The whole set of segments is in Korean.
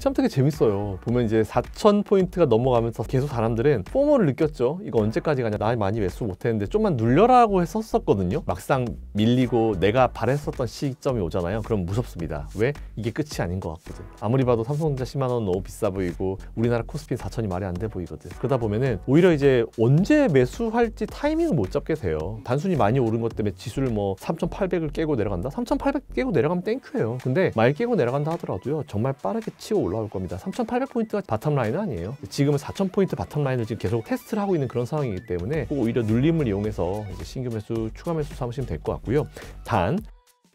시험 되게 재밌어요. 보면 이제 4,000포인트가 넘어가면서 계속 사람들은 포모를 느꼈죠. 이거 언제까지 가냐, 나 많이 매수 못했는데 좀만 눌려라고 했었거든요. 막상 밀리고 내가 바랬었던 시점이 오잖아요. 그럼 무섭습니다. 왜? 이게 끝이 아닌 것 같거든. 아무리 봐도 삼성전자 10만원 너무 비싸 보이고 우리나라 코스피 4,000이 말이 안 돼 보이거든. 그러다 보면은 오히려 이제 언제 매수할지 타이밍을 못 잡게 돼요. 단순히 많이 오른 것 때문에 지수를 뭐 3,800을 깨고 내려간다? 3,800 깨고 내려가면 땡큐예요. 근데 말 깨고 내려간다 하더라도요, 정말 빠르게 치고 올라올 겁니다. 3,800포인트가 바텀라인은 아니에요. 지금은 4,000포인트 바텀라인을 지금 계속 테스트를 하고 있는 그런 상황이기 때문에 오히려 눌림을 이용해서 이제 신규 매수, 추가 매수 삼으시면 될 것 같고요. 단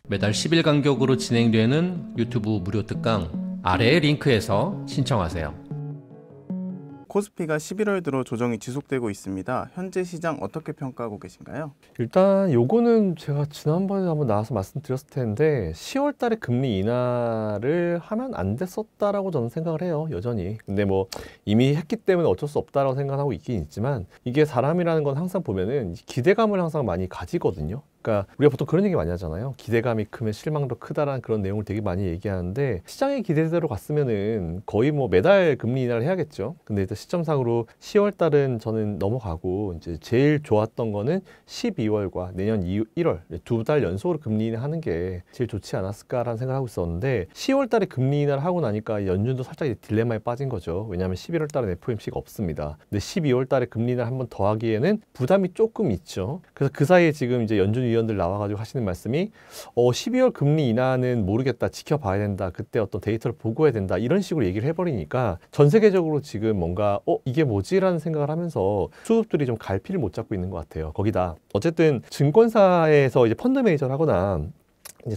매달 10일 간격으로 진행되는 유튜브 무료 특강 아래의 링크에서 신청하세요. 코스피가 11월 들어 조정이 지속되고 있습니다. 현재 시장 어떻게 평가하고 계신가요? 일단 요거는 제가 지난번에 한번 나와서 말씀드렸을 텐데 10월 달에 금리 인하를 하면 안 됐었다라고 저는 생각을 해요. 여전히. 근데 뭐 이미 했기 때문에 어쩔 수 없다라고 생각하고 있긴 있지만, 이게 사람이라는 건 항상 보면은 기대감을 항상 많이 가지거든요. 그러니까 우리가 보통 그런 얘기 많이 하잖아요. 기대감이 크면 실망도 크다라는 그런 내용을 되게 많이 얘기하는데, 시장의 기대대로 갔으면은 거의 뭐 매달 금리 인하를 해야겠죠. 근데 일단 시점상으로 10월 달은 저는 넘어가고, 이제 제일 좋았던 거는 12월과 내년 1월 두 달 연속으로 금리 인하 하는 게 제일 좋지 않았을까라는 생각을 하고 있었는데, 10월 달에 금리 인하를 하고 나니까 연준도 살짝 딜레마에 빠진 거죠. 왜냐하면 11월 달에 FOMC가 없습니다. 근데 12월 달에 금리 인하를 한번 더 하기에는 부담이 조금 있죠. 그래서 그 사이에 지금 이제 연준 위원들 나와가지고 하시는 말씀이 12월 금리 인하는 모르겠다, 지켜봐야 된다, 그때 어떤 데이터를 보고해야 된다, 이런 식으로 얘기를 해버리니까 전 세계적으로 지금 뭔가 이게 뭐지? 라는 생각을 하면서 수급들이 좀 갈피를 못 잡고 있는 것 같아요. 거기다 어쨌든 증권사에서 이제 펀드 매니저를 하거나 이제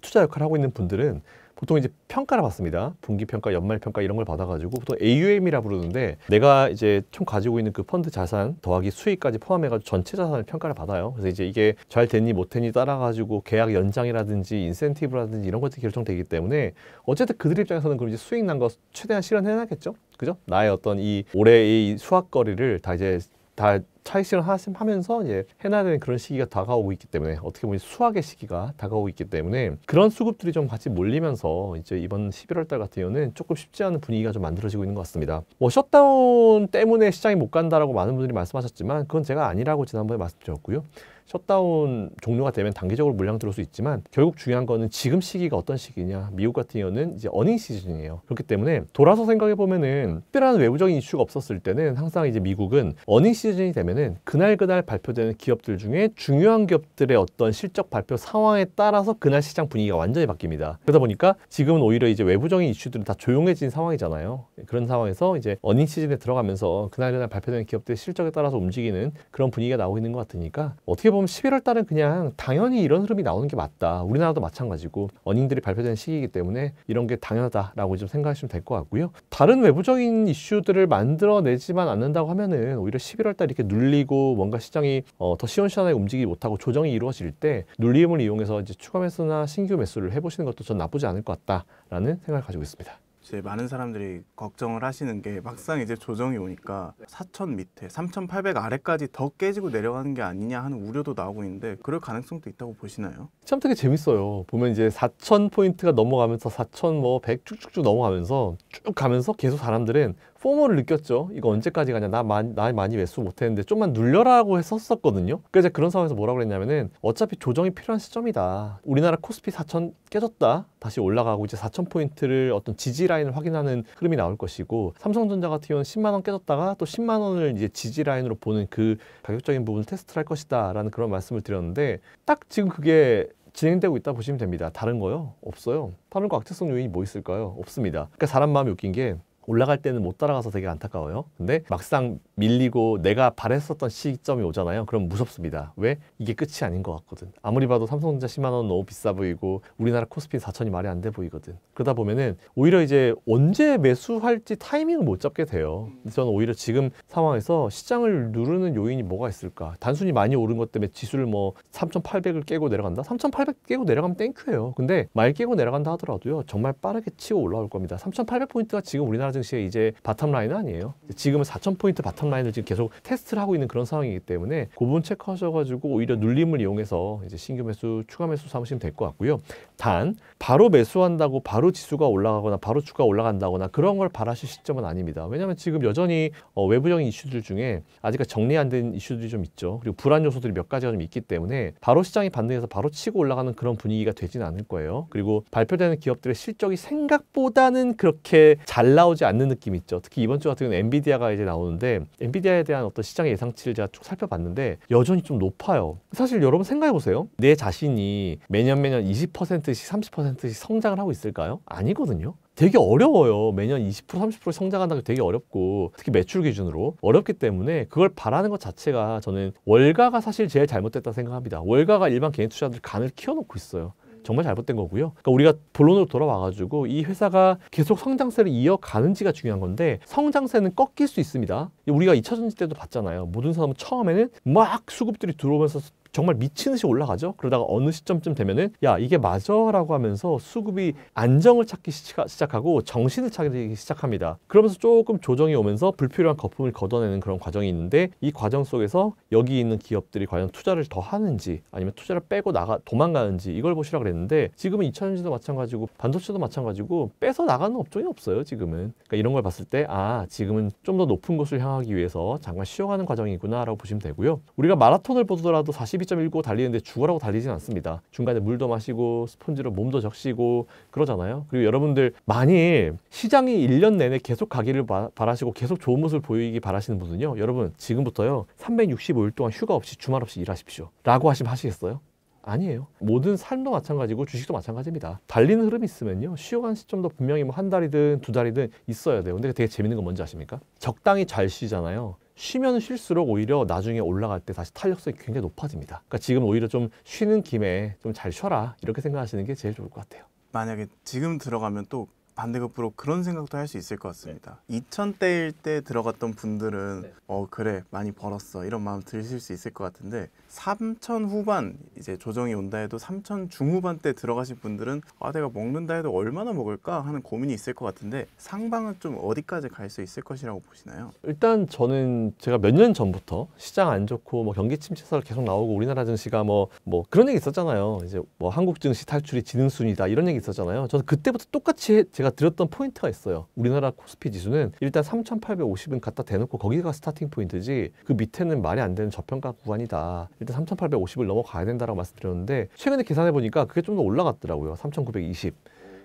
투자 역할을 하고 있는 분들은 보통 이제 평가를 받습니다. 분기평가, 연말평가 이런 걸 받아가지고 보통 AUM이라 부르는데, 내가 이제 총 가지고 있는 그 펀드 자산 더하기 수익까지 포함해가지고 전체 자산을 평가를 받아요. 그래서 이제 이게 잘 됐니 못했니 따라가지고 계약 연장이라든지 인센티브라든지 이런 것들이 결정되기 때문에, 어쨌든 그들 입장에서는 그럼 이제 수익 난 거 최대한 실현해야겠죠. 그죠? 나의 어떤 이 올해의 수확거리를 다 차익 실현하면서 이제 해놔야 되는 그런 시기가 다가오고 있기 때문에, 어떻게 보면 수학의 시기가 다가오고 있기 때문에 그런 수급들이 좀 같이 몰리면서 이제 이번 11월 달 같은 경우는 조금 쉽지 않은 분위기가 좀 만들어지고 있는 것 같습니다. 뭐 셧다운 때문에 시장이 못 간다라고 많은 분들이 말씀하셨지만, 그건 제가 아니라고 지난번에 말씀드렸고요. 셔다운 종료가 되면 단기적으로 물량 들어올 수 있지만, 결국 중요한 거는 지금 시기가 어떤 시기냐. 미국 같은 경우는 이제 어닝 시즌이에요. 그렇기 때문에 돌아서 생각해 보면은 특별한 외부적인 이슈가 없었을 때는 항상 이제 미국은 어닝 시즌이 되면은 그날 발표되는 기업들 중에 중요한 기업들의 어떤 실적 발표 상황에 따라서 그날 시장 분위기가 완전히 바뀝니다. 그러다 보니까 지금은 오히려 이제 외부적인 이슈들은 다 조용해진 상황이잖아요. 그런 상황에서 이제 어닝 시즌에 들어가면서 그날 발표되는 기업들의 실적에 따라서 움직이는 그런 분위기가 나오고 있는 것 같으니까, 어떻게 보면 11월 달은 그냥 당연히 이런 흐름이 나오는 게 맞다. 우리나라도 마찬가지고 어닝들이 발표되는 시기이기 때문에 이런 게 당연하다라고 좀 생각하시면 될 것 같고요. 다른 외부적인 이슈들을 만들어내지만 않는다고 하면은 오히려 11월 달 이렇게 눌리고 뭔가 시장이 더 시원시원하게 움직이지 못하고 조정이 이루어질 때 눌림을 이용해서 이제 추가 매수나 신규 매수를 해보시는 것도 전 나쁘지 않을 것 같다라는 생각을 가지고 있습니다. 이제 많은 사람들이 걱정을 하시는 게, 막상 이제 조정이 오니까 4,000 밑에 3,800 아래까지 더 깨지고 내려가는 게 아니냐 하는 우려도 나오고 있는데, 그럴 가능성도 있다고 보시나요? 참 되게 재밌어요. 보면 이제 4,000포인트가 넘어가면서 4,100 쭉쭉쭉 넘어가면서 쭉 가면서 계속 사람들은 포모를 느꼈죠. 이거 언제까지 가냐, 나 많이 매수 못했는데 좀만 눌려라고 했었거든요. 그래서 그런 상황에서 뭐라고 그랬냐면은, 어차피 조정이 필요한 시점이다. 우리나라 코스피 4,000 깨졌다, 다시 올라가고 이제 4,000포인트를 어떤 지지 라인을 확인하는 흐름이 나올 것이고, 삼성전자 같은 경우는 10만원 깨졌다가 또 10만원을 이제 지지 라인으로 보는 그 가격적인 부분을 테스트를 할 것이다 라는 그런 말씀을 드렸는데, 딱 지금 그게 진행되고 있다 보시면 됩니다. 다른 거요? 없어요. 다른 거 악재성 요인이 뭐 있을까요? 없습니다. 그러니까 사람 마음이 웃긴 게, 올라갈 때는 못 따라가서 되게 안타까워요. 근데 막상 밀리고 내가 바랬었던 시점이 오잖아요. 그럼 무섭습니다. 왜? 이게 끝이 아닌 것 같거든. 아무리 봐도 삼성전자 10만원 너무 비싸 보이고 우리나라 코스피 4,000이 말이 안 돼 보이거든. 그러다 보면은 오히려 이제 언제 매수할지 타이밍을 못 잡게 돼요. 저는 오히려 지금 상황에서 시장을 누르는 요인이 뭐가 있을까? 단순히 많이 오른 것 때문에 지수를 뭐 3,800을 깨고 내려간다? 3,800 깨고 내려가면 땡큐예요. 근데 말 깨고 내려간다 하더라도요, 정말 빠르게 치고 올라올 겁니다. 3,800포인트가 지금 우리나라 증시의 이제 바텀라인은 아니에요. 지금은 4,000포인트 바텀라인을 지금 계속 테스트를 하고 있는 그런 상황이기 때문에 그 부분 체크하셔가지고 오히려 눌림을 이용해서 이제 신규 매수, 추가 매수 삼으시면 될 것 같고요. 단 바로 매수한다고 바로 지수가 올라가거나 바로 주가 올라간다거나 그런 걸 바라실 시점은 아닙니다. 왜냐하면 지금 여전히 외부적인 이슈들 중에 아직까지 정리 안 된 이슈들이 좀 있죠. 그리고 불안 요소들이 몇 가지가 좀 있기 때문에 바로 시장이 반등해서 바로 치고 올라가는 그런 분위기가 되지는 않을 거예요. 그리고 발표되는 기업들의 실적이 생각보다는 그렇게 잘 나오지 않는 느낌이 있죠. 특히 이번 주 같은 경우는 엔비디아가 이제 나오는데 엔비디아에 대한 어떤 시장의 예상치를 제가 쭉 살펴봤는데 여전히 좀 높아요. 사실 여러분 생각해 보세요. 내 자신이 매년 20%씩 30%씩 성장을 하고 있을까요? 아니거든요. 되게 어려워요. 매년 20% 30% 성장한다는 게 되게 어렵고 특히 매출 기준으로 어렵기 때문에 그걸 바라는 것 자체가 저는 월가가 사실 제일 잘못됐다고 생각합니다. 월가가 일반 개인 투자자들 간을 키워놓고 있어요. 정말 잘못된 거고요. 그러니까 우리가 본론으로 돌아와가지고 이 회사가 계속 성장세를 이어가는지가 중요한 건데 성장세는 꺾일 수 있습니다. 우리가 2차전지 때도 봤잖아요. 모든 사람은 처음에는 막 수급들이 들어오면서 정말 미친 듯이 올라가죠. 그러다가 어느 시점쯤 되면은 야 이게 맞아 라고 하면서 수급이 안정을 찾기 시작하고 정신을 차리기 시작합니다. 그러면서 조금 조정이 오면서 불필요한 거품을 걷어내는 그런 과정이 있는데 이 과정 속에서 여기 있는 기업들이 과연 투자를 더 하는지 아니면 투자를 빼고 도망가는지 이걸 보시라 그랬는데 지금은 2차전지도 마찬가지고 반도체도 마찬가지고 빼서 나가는 업종이 없어요. 지금은. 그러니까 이런 걸 봤을 때 지금은 좀 더 높은 곳을 향하기 위해서 잠깐 쉬어가는 과정이구나 라고 보시면 되고요. 우리가 마라톤을 보더라도 42.195 달리는데 죽어라고 달리진 않습니다. 중간에 물도 마시고 스폰지로 몸도 적시고 그러잖아요. 그리고 여러분들 만일 시장이 1년 내내 계속 가기를 바라시고 계속 좋은 모습을 보이기 바라시는 분은요. 여러분 지금부터요. 365일 동안 휴가 없이 주말 없이 일하십시오. 라고 하시면 하시겠어요? 아니에요. 모든 삶도 마찬가지고 주식도 마찬가지입니다. 달리는 흐름이 있으면요. 쉬어가는 시점도 분명히 뭐 한 달이든 두 달이든 있어야 돼요. 근데 되게 재밌는 건 뭔지 아십니까? 적당히 잘 쉬잖아요. 쉬면 쉴수록 오히려 나중에 올라갈 때 다시 탄력성이 굉장히 높아집니다. 그러니까 지금 오히려 좀 쉬는 김에 좀 잘 쉬어라 이렇게 생각하시는 게 제일 좋을 것 같아요. 만약에 지금 들어가면 또 반대급부로 그런 생각도 할 수 있을 것 같습니다. 2000대일 때 들어갔던 분들은 그래 많이 벌었어 이런 마음 드실 수 있을 것 같은데 3000 후반 이제 조정이 온다 해도 3000 중후반 때 들어가신 분들은 내가 먹는다 해도 얼마나 먹을까 하는 고민이 있을 것 같은데 상방은 좀 어디까지 갈 수 있을 것이라고 보시나요? 일단 저는 제가 몇 년 전부터 시장 안 좋고 뭐 경기 침체설 계속 나오고 우리나라 증시가 뭐 그런 얘기 있었잖아요. 이제 뭐 한국 증시 탈출이 지능순이다 이런 얘기 있었잖아요. 저는 그때부터 똑같이 제가 드렸던 포인트가 있어요. 우리나라 코스피 지수는 일단 3,850은 갖다 대놓고 거기가 스타팅 포인트지 그 밑에는 말이 안 되는 저평가 구간이다. 일단 3,850을 넘어가야 된다라고 말씀드렸는데 최근에 계산해 보니까 그게 좀 더 올라갔더라고요. 3,920.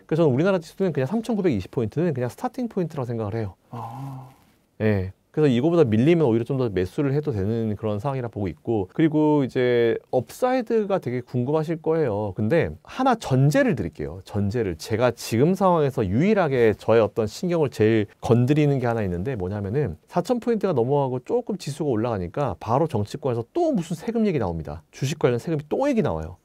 그래서 저는 우리나라 지수는 그냥 3,920포인트는 그냥 스타팅 포인트라고 생각을 해요. 네. 그래서 이거보다 밀리면 오히려 좀 더 매수를 해도 되는 그런 상황이라 보고 있고 그리고 이제 업사이드가 되게 궁금하실 거예요. 근데 하나 전제를 드릴게요. 전제를 제가 지금 상황에서 유일하게 저의 어떤 신경을 제일 건드리는 게 하나 있는데 뭐냐면은 4,000포인트가 넘어가고 조금 지수가 올라가니까 바로 정치권에서 또 무슨 세금 얘기 나옵니다. 주식 관련 세금이 또 얘기 나와요.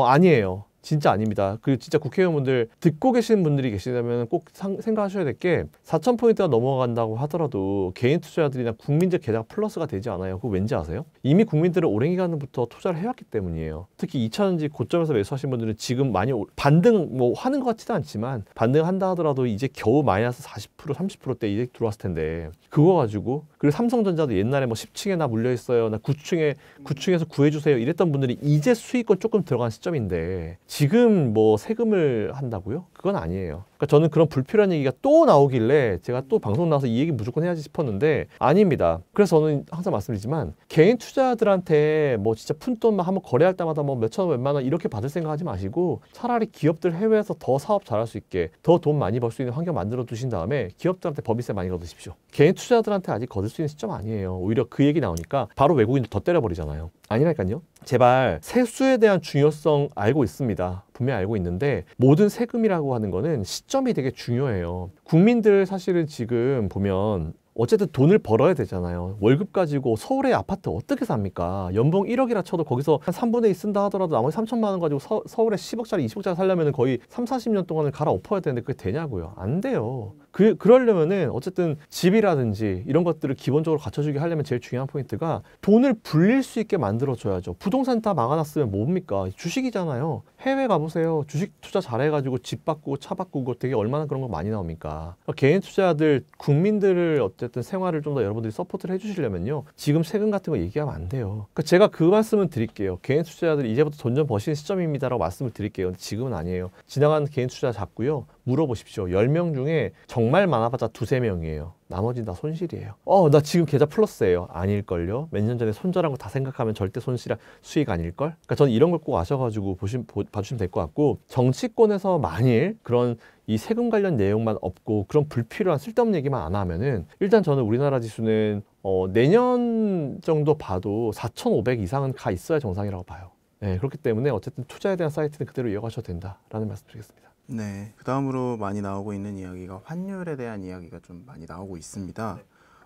아니에요. 진짜 아닙니다. 그 진짜 국회의원분들 듣고 계시는 분들이 계시다면 꼭 생각하셔야 될 게 4,000포인트가 넘어간다고 하더라도 개인 투자자들이나 국민적 계좌가 플러스가 되지 않아요. 그거 왠지 아세요? 이미 국민들은 오랜 기간부터 투자를 해왔기 때문이에요. 특히 2차전지 고점에서 매수하신 분들은 지금 많이 반등 하는 것 같지도 않지만 반등한다 하더라도 이제 겨우 마이너스 40% 30%대 이제 들어왔을 텐데 그거 가지고 그리고 삼성전자도 옛날에 뭐 10층에 나 물려 있어요. 나 9층에서 구해주세요. 이랬던 분들이 이제 수익권 조금 들어간 시점인데 지금 뭐 세금을 한다고요? 그건 아니에요. 그러니까 저는 그런 불필요한 얘기가 또 나오길래 제가 또 방송 나와서 이 얘기 무조건 해야지 싶었는데 아닙니다. 그래서 저는 항상 말씀드리지만 개인 투자자들한테 뭐 진짜 푼돈만 한번 거래할 때마다 뭐 몇천 원 몇만 원 이렇게 받을 생각하지 마시고 차라리 기업들 해외에서 더 사업 잘할 수 있게 더 돈 많이 벌 수 있는 환경 만들어 두신 다음에 기업들한테 법인세 많이 걷으십시오. 개인 투자자들한테 아직 걷을 수 있는 시점 아니에요. 오히려 그 얘기 나오니까 바로 외국인들 더 때려버리잖아요. 아니라니까요. 제발 세수에 대한 중요성 알고 있습니다. 분명히 알고 있는데 모든 세금이라고 하는 거는 시점이 되게 중요해요. 국민들 사실은 지금 보면 어쨌든 돈을 벌어야 되잖아요. 월급 가지고 서울의 아파트 어떻게 삽니까? 연봉 1억이라 쳐도 거기서 한 3분의 2 쓴다 하더라도 나머지 3천만 원 가지고 서울에 10억짜리 20억짜리 살려면 거의 3, 40년 동안을 갈아엎어야 되는데 그게 되냐고요. 안 돼요. 그러려면은 어쨌든 집이라든지 이런 것들을 기본적으로 갖춰주게 하려면 제일 중요한 포인트가 돈을 불릴 수 있게 만들어줘야죠. 부동산 다 막아놨으면 뭡니까? 주식이잖아요. 해외 가보세요. 주식 투자 잘해가지고 집 바꾸고 차 바꾸고 되게 얼마나 그런 거 많이 나옵니까? 그러니까 개인 투자들, 국민들을 어쨌든 생활을 좀 더 여러분들이 서포트를 해주시려면요. 지금 세금 같은 거 얘기하면 안 돼요. 그러니까 제가 그 말씀은 드릴게요. 개인 투자자들이 이제부터 돈 좀 버시는 시점입니다라고 말씀을 드릴게요. 근데 지금은 아니에요. 지나가는 개인 투자 잡고요. 물어보십시오. 10명 중에 정말 많아봤자 2~3명이에요. 나머지는 다 손실이에요. 나 지금 계좌 플러스예요. 아닐걸요? 몇 년 전에 손절한 거 다 생각하면 절대 수익 아닐걸? 그러니까 저는 이런 걸 꼭 아셔가지고 봐주시면 될 것 같고, 정치권에서 만일 그런 이 세금 관련 내용만 없고 그런 불필요한 쓸데없는 얘기만 안 하면은 일단 저는 우리나라 지수는 내년 정도 봐도 4,500 이상은 가 있어야 정상이라고 봐요. 네, 그렇기 때문에 어쨌든 투자에 대한 사이트는 그대로 이어가셔도 된다라는 말씀 드리겠습니다. 네, 그 다음으로 많이 나오고 있는 이야기가 환율에 대한 이야기가 좀 많이 나오고 있습니다.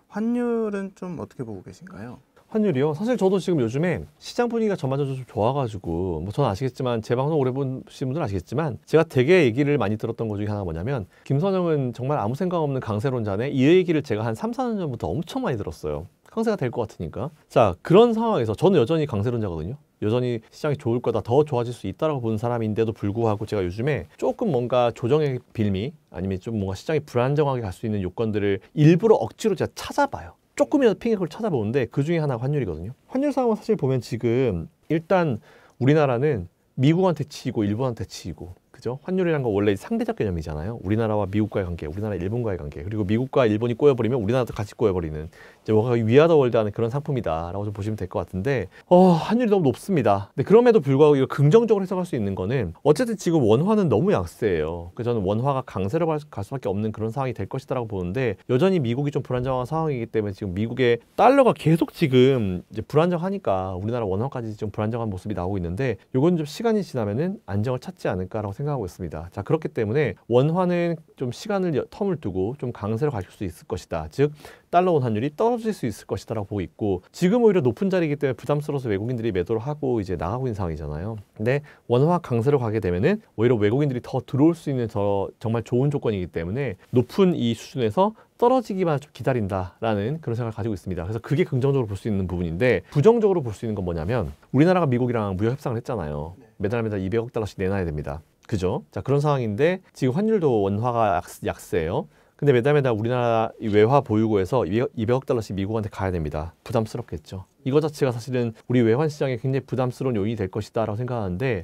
환율은 좀 어떻게 보고 계신가요? 환율이요? 사실 저도 지금 요즘에 시장 분위기가 전반적으로 좀 좋아가지고 뭐 저는 아시겠지만 제 방송 오래 보신 분들은 아시겠지만 제가 되게 얘기를 많이 들었던 것 중에 하나가 뭐냐면 김선영은 정말 아무 생각 없는 강세론자네, 이 얘기를 제가 한 3~4년 전부터 엄청 많이 들었어요. 강세가 될 것 같으니까. 자, 그런 상황에서 저는 여전히 강세론자거든요. 여전히 시장이 좋을 거다, 더 좋아질 수 있다라고 보는 사람인데도 불구하고 제가 요즘에 조금 뭔가 조정의 빌미 아니면 좀 뭔가 시장이 불안정하게 갈 수 있는 요건들을 일부러 억지로 제가 찾아봐요. 조금이라도 핑계를 찾아보는데 그 중에 하나가 환율이거든요. 환율 상황은 사실 보면 지금 일단 우리나라는 미국한테 치이고 일본한테 치이고, 그죠? 환율이란 건 원래 상대적 개념이잖아요. 우리나라와 미국과의 관계, 우리나라 일본과의 관계, 그리고 미국과 일본이 꼬여버리면 우리나라도 같이 꼬여버리는, 이제 위아더 월드하는 그런 상품이다라고 좀 보시면 될 것 같은데, 환율이 너무 높습니다. 근데 그럼에도 불구하고 이거 긍정적으로 해석할 수 있는 거는 어쨌든 지금 원화는 너무 약세예요. 그래서 저는 원화가 강세로 갈 수밖에 없는 그런 상황이 될 것이다라고 보는데, 여전히 미국이 좀 불안정한 상황이기 때문에 지금 미국의 달러가 계속 지금 이제 불안정하니까 우리나라 원화까지 좀 불안정한 모습이 나오고 있는데, 이건 좀 시간이 지나면은 안정을 찾지 않을까라고 생각하고 있습니다. 자, 그렇기 때문에 원화는 좀 텀을 두고 좀 강세로 갈 수 있을 것이다. 즉 달러 원 환율이 떨어질 수 있을 것이다라고 보고 있고, 지금 오히려 높은 자리이기 때문에 부담스러워서 외국인들이 매도를 하고 이제 나가고 있는 상황이잖아요. 근데 원화 강세로 가게 되면은 오히려 외국인들이 더 들어올 수 있는 정말 좋은 조건이기 때문에 높은 이 수준에서 떨어지기만 좀 기다린다라는 그런 생각을 가지고 있습니다. 그래서 그게 긍정적으로 볼 수 있는 부분인데, 부정적으로 볼 수 있는 건 뭐냐면 우리나라가 미국이랑 무역 협상을 했잖아요. 매달 200억 달러씩 내놔야 됩니다. 그죠? 자, 그런 상황인데 지금 환율도 원화가 약세예요. 근데 매달 우리나라 외화 보유고에서 200억 달러씩 미국한테 가야 됩니다. 부담스럽겠죠. 이거 자체가 사실은 우리 외환 시장에 굉장히 부담스러운 요인이 될 것이다 라고 생각하는데,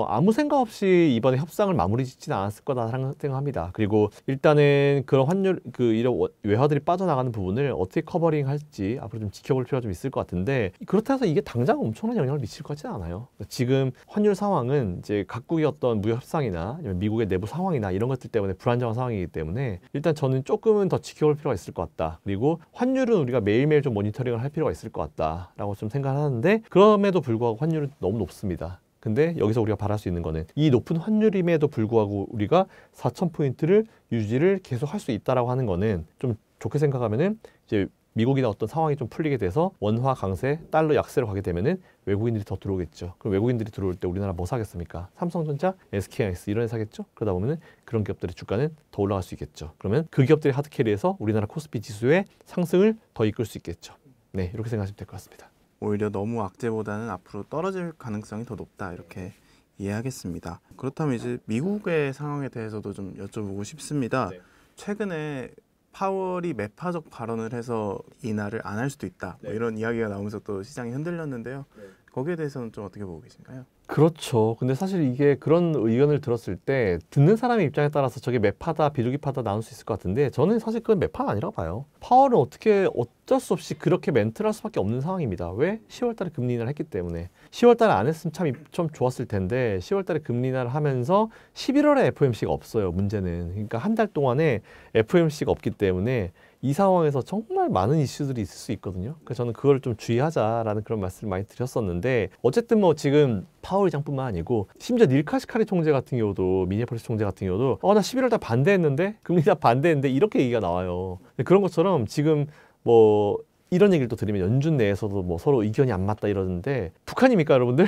아무 생각 없이 이번에 협상을 마무리 짓지는 않았을 거다 생각합니다. 그리고 일단은 그런 환율, 이런 외화들이 빠져나가는 부분을 어떻게 커버링 할지 앞으로 좀 지켜볼 필요가 좀 있을 것 같은데, 그렇다고 해서 이게 당장 엄청난 영향을 미칠 것 같지는 않아요. 지금 환율 상황은 이제 각국의 어떤 무역 협상이나 아니면 미국의 내부 상황이나 이런 것들 때문에 불안정한 상황이기 때문에 일단 저는 조금은 더 지켜볼 필요가 있을 것 같다. 그리고 환율은 우리가 매일매일 좀 모니터링을 할 필요가 있을 것 같다 라고 좀 생각을 하는데, 그럼에도 불구하고 환율은 너무 높습니다. 근데 여기서 우리가 바랄 수 있는 거는 이 높은 환율임에도 불구하고 우리가 4,000포인트를 유지를 계속 할 수 있다라고 하는 거는 좀 좋게 생각하면은 이제 미국이나 어떤 상황이 좀 풀리게 돼서 원화 강세, 달러 약세로 가게 되면은 외국인들이 더 들어오겠죠. 그럼 외국인들이 들어올 때 우리나라 뭐 사겠습니까? 삼성전자, SK하이닉스 이런 애 사겠죠? 그러다 보면은 그런 기업들의 주가는 더 올라갈 수 있겠죠. 그러면 그 기업들이 하드캐리해서 우리나라 코스피 지수의 상승을 더 이끌 수 있겠죠. 네, 이렇게 생각하시면 될 것 같습니다. 오히려 너무 악재보다는 앞으로 떨어질 가능성이 더 높다, 이렇게 이해하겠습니다. 그렇다면 이제 미국의 상황에 대해서도 좀 여쭤보고 싶습니다. 네. 최근에 파월이 매파적 발언을 해서 인하를 안 할 수도 있다, 뭐 이런 이야기가 나오면서 또 시장이 흔들렸는데요. 거기에 대해서는 좀 어떻게 보고 계신가요? 그렇죠. 근데 사실 이게 그런 의견을 들었을 때 듣는 사람의 입장에 따라서 저게 매파다 비둘기파다 나눌 수 있을 것 같은데, 저는 사실 그건 매파는 아니라고 봐요. 파월은 어쩔 수 없이 그렇게 멘트를 할 수밖에 없는 상황입니다. 왜? 10월 달에 금리 인하를 했기 때문에. 10월 달에 안 했으면 좀 좋았을 텐데 10월 달에 금리 인하를 하면서 11월에 FOMC가 없어요. 문제는. 그러니까 한 달 동안에 FOMC가 없기 때문에 이 상황에서 정말 많은 이슈들이 있을 수 있거든요. 그래서 저는 그걸 좀 주의하자라는 그런 말씀을 많이 드렸었는데, 어쨌든 뭐 지금 파월 의장뿐만 아니고 심지어 닐 카시카리 총재 같은 경우도, 미네폴리스 총재 같은 경우도 나 11월 달 반대했는데, 금리 인하 반대했는데 이렇게 얘기가 나와요. 그런 것처럼 지금 뭐 이런 얘기를 또 들으면 연준 내에서도 뭐 서로 의견이 안 맞다 이러는데, 북한입니까 여러분들?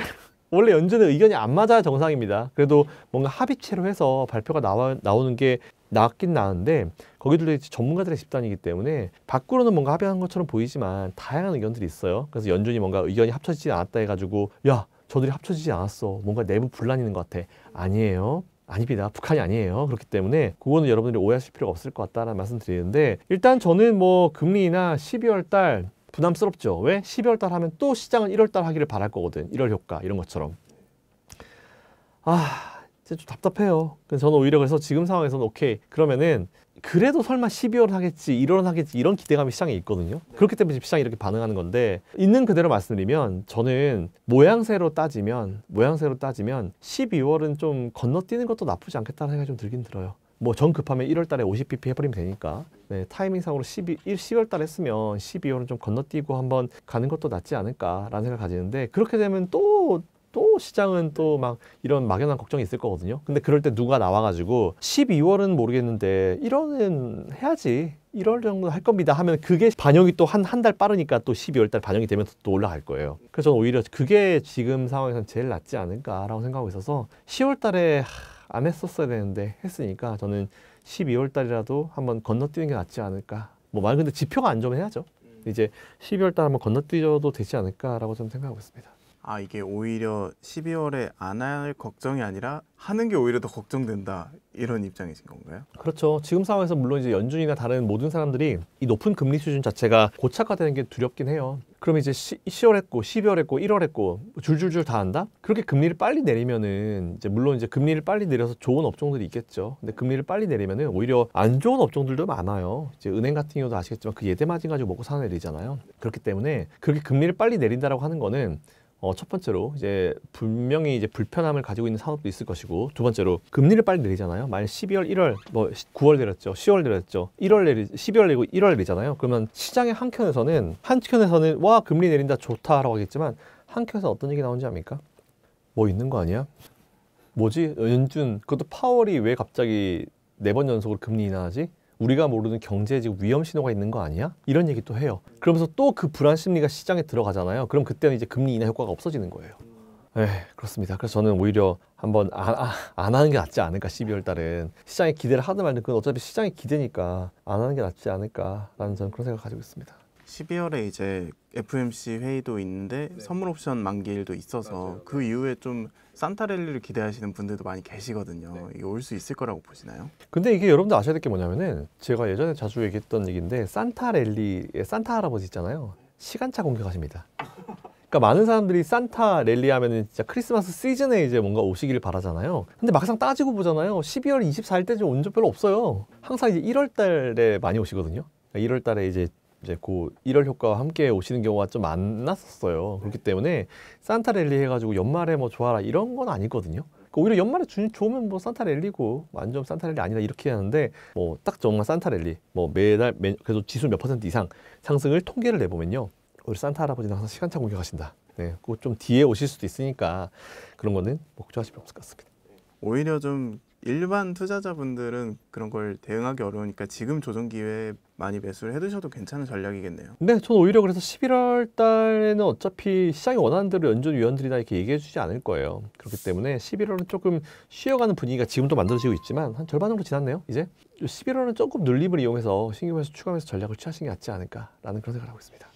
원래 연준의 의견이 안 맞아야 정상입니다. 그래도 뭔가 합의체로 해서 발표가 나오는 게 나긴 나은데 거기들도 이제 전문가들의 집단이기 때문에 밖으로는 뭔가 합의한 것처럼 보이지만 다양한 의견들이 있어요. 그래서 연준이 뭔가 의견이 합쳐지지 않았다 해가지고 야 저들이 합쳐지지 않았어. 뭔가 내부 분란이 있는 것 같아. 아니에요. 아닙니다. 북한이 아니에요. 그렇기 때문에 그거는 여러분들이 오해하실 필요가 없을 것 같다라는 말씀 드리는데 일단 저는 뭐 금리나 12월 달 부담스럽죠. 왜? 12월 달 하면 또 시장은 1월 달 하기를 바랄 거거든. 1월 효과 이런 것처럼. 진짜 좀 답답해요. 그래서 저는 오히려 그래서 지금 상황에서는 오케이. 그러면은 그래도 설마 12월 하겠지, 1월 하겠지 이런 기대감이 시장에 있거든요. 그렇기 때문에 지금 시장이 이렇게 반응하는 건데 있는 그대로 말씀드리면 저는 모양새로 따지면 12월은 좀 건너뛰는 것도 나쁘지 않겠다는 생각이 좀 들긴 들어요. 뭐 정 급하면 1월 달에 50bp 해버리면 되니까 네, 타이밍상으로 12월 달에 했으면 12월은 좀 건너뛰고 한번 가는 것도 낫지 않을까라는 생각을 가지는데 그렇게 되면 또 시장은 또 막 이런 막연한 걱정이 있을 거거든요. 근데 그럴 때 누가 나와가지고 12월은 모르겠는데 1월은 해야지 1월 정도 할 겁니다 하면 그게 반영이 또 한 달 빠르니까 또 12월 달 반영이 되면 또 올라갈 거예요. 그래서 저는 오히려 그게 지금 상황에서는 제일 낫지 않을까라고 생각하고 있어서 10월 달에 안 했었어야 되는데 했으니까 저는 12월 달이라도 한번 건너뛰는 게 낫지 않을까. 뭐 말 근데 지표가 안 좋으면 해야죠. 이제 12월 달 한번 건너뛰어도 되지 않을까라고 좀 생각하고 있습니다. 이게 오히려 12월에 안 할 걱정이 아니라 하는 게 오히려 더 걱정된다 이런 입장이신 건가요? 그렇죠. 지금 상황에서 물론 이제 연준이나 다른 모든 사람들이 이 높은 금리 수준 자체가 고착화되는 게 두렵긴 해요. 그럼 이제 10월 했고 12월 했고 1월 했고 줄줄줄 다 한다? 그렇게 금리를 빨리 내리면은 이제 물론 이제 금리를 빨리 내려서 좋은 업종들이 있겠죠. 근데 금리를 빨리 내리면은 오히려 안 좋은 업종들도 많아요. 이제 은행 같은 경우도 아시겠지만 그 예대 마진 가지고 먹고 사는 애들이잖아요. 그렇기 때문에 그렇게 금리를 빨리 내린다라고 하는 거는 첫 번째로 이제 분명히 이제 불편함을 가지고 있는 산업도 있을 것이고 두 번째로 금리를 빨리 내리잖아요. 만약 12월, 1월, 뭐 9월 내렸죠, 10월 내렸죠, 12월 내리고 1월 내리잖아요. 그러면 시장의 한켠에서는 와 금리 내린다 좋다라고 하겠지만 한켠에서 어떤 얘기 나오는지 압니까? 뭐 있는 거 아니야? 뭐지? 연준 그것도 파월이 왜 갑자기 4번 연속으로 금리 인하하지? 우리가 모르는 경제적 위험 신호가 있는 거 아니야? 이런 얘기 또 해요. 그러면서 또 그 불안 심리가 시장에 들어가잖아요. 그럼 그때는 이제 금리 인하 효과가 없어지는 거예요. 그렇습니다. 그래서 저는 오히려 한번 안 하는 게 낫지 않을까. 12월 달은 시장에 기대를 하든 말든 그건 어차피 시장의 기대니까 안 하는 게 낫지 않을까라는 저는 그런 생각을 가지고 있습니다. 12월에 이제 FOMC 회의도 있는데 선물 옵션 만기일도 있어서 그 이후에 좀 산타 랠리를 기대하시는 분들도 많이 계시거든요. 이게 올 수 있을 거라고 보시나요? 근데 이게 여러분들 아셔야 될 게 뭐냐면은 제가 예전에 자주 얘기했던 얘기인데 산타 랠리에 산타 할아버지 있잖아요. 시간차 공격하십니다. 그러니까 많은 사람들이 산타 랠리 하면은 진짜 크리스마스 시즌에 이제 뭔가 오시기를 바라잖아요. 근데 막상 따지고 보잖아요. 12월 24일 때 좀 온 적 별로 없어요. 항상 이제 1월 달에 많이 오시거든요. 1월 달에 이제 그 1월 효과와 함께 오시는 경우가 좀 많았었어요. 그렇기 때문에 산타 랠리 해가지고 연말에 뭐 좋아라 이런 건 아니거든요. 그러니까 오히려 연말에 좋으면 뭐 산타 랠리고 안 좋으면 산타 랠리 아니다 이렇게 하는데 뭐 딱 정말 산타 랠리 뭐 그래도 지수 몇 % 이상 상승을 통계를 내보면요. 우리 산타 할아버지는 항상 시간차 공격하신다. 네, 그거 좀 뒤에 오실 수도 있으니까 그런 거는 뭐 걱정하실 필요 없을 것 같습니다. 오히려 좀 일반 투자자분들은 그런 걸 대응하기 어려우니까 지금 조정 기회에 많이 매수를 해두셔도 괜찮은 전략이겠네요. 네, 저는 오히려 그래서 11월 달에는 어차피 시장이 원하는 대로 연준 위원들이 다 이렇게 얘기해 주지 않을 거예요. 그렇기 때문에 11월은 조금 쉬어가는 분위기가 지금도 만들어지고 있지만 한 절반 정도 지났네요. 이제 11월은 조금 눌림을 이용해서 신규 매수 추가매수 전략을 취하시는 게 낫지 않을까라는 그런 생각을 하고 있습니다.